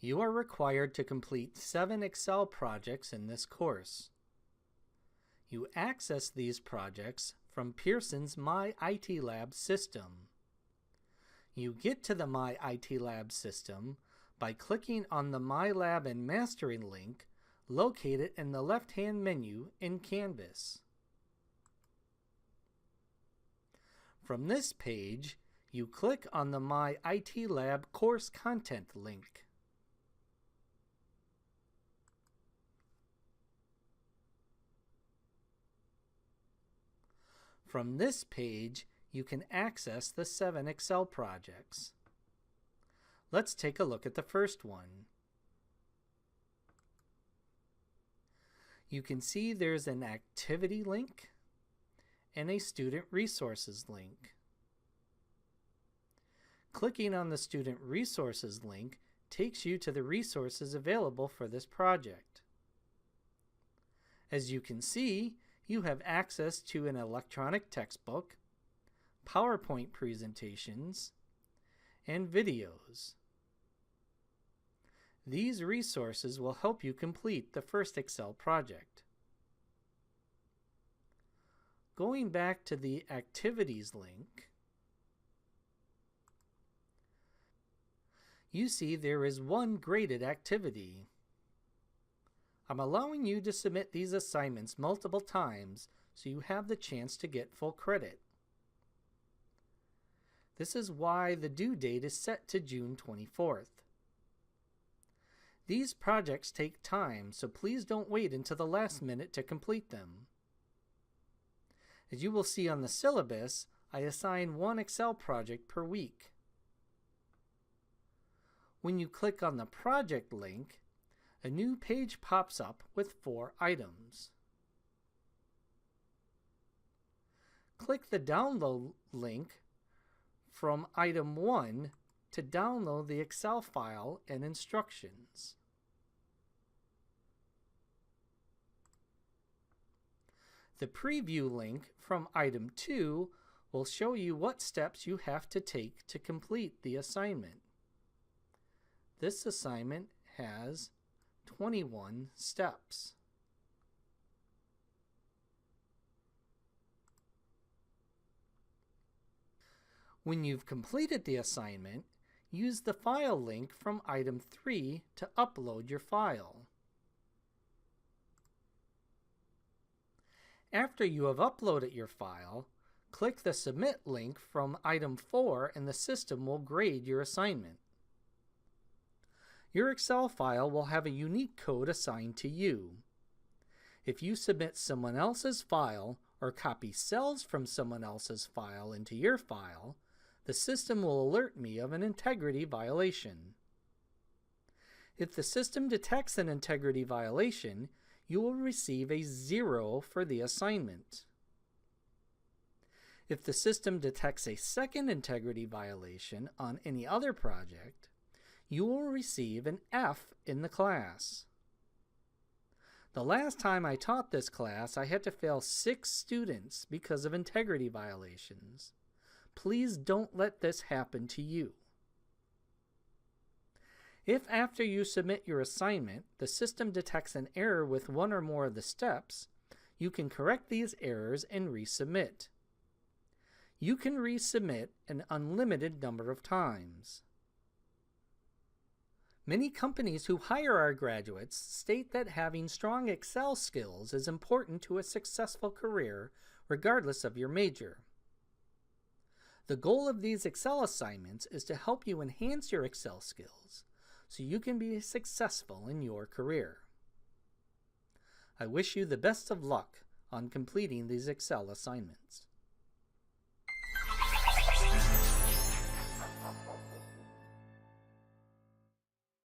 You are required to complete 7 Excel projects in this course. You access these projects from Pearson's MyITLab system. You get to the MyITLab system by clicking on the MyLab and Mastering link located in the left-hand menu in Canvas. From this page, you click on the MyITLab course content link. From this page, you can access the 7 Excel projects. Let's take a look at the first one. You can see there's an activity link and a student resources link. Clicking on the student resources link takes you to the resources available for this project. As you can see, you have access to an electronic textbook, PowerPoint presentations, and videos. These resources will help you complete the first Excel project. Going back to the Activities link, you see there is one graded activity. I'm allowing you to submit these assignments multiple times so you have the chance to get full credit. This is why the due date is set to June 24th. These projects take time, so please don't wait until the last minute to complete them. As you will see on the syllabus, I assign one Excel project per week. When you click on the project link, a new page pops up with 4 items. Click the download link from item 1 to download the Excel file and instructions. The preview link from item 2 will show you what steps you have to take to complete the assignment. This assignment has 21 steps. When you've completed the assignment, use the file link from item 3 to upload your file. After you have uploaded your file, click the Submit link from item 4 and the system will grade your assignment. Your Excel file will have a unique code assigned to you. If you submit someone else's file or copy cells from someone else's file into your file, the system will alert me of an integrity violation. If the system detects an integrity violation, you will receive a 0 for the assignment. If the system detects a second integrity violation on any other project, you will receive an F in the class. The last time I taught this class, I had to fail 6 students because of integrity violations. Please don't let this happen to you. If after you submit your assignment, the system detects an error with one or more of the steps, you can correct these errors and resubmit. You can resubmit an unlimited number of times. Many companies who hire our graduates state that having strong Excel skills is important to a successful career, regardless of your major. The goal of these Excel assignments is to help you enhance your Excel skills so you can be successful in your career. I wish you the best of luck on completing these Excel assignments.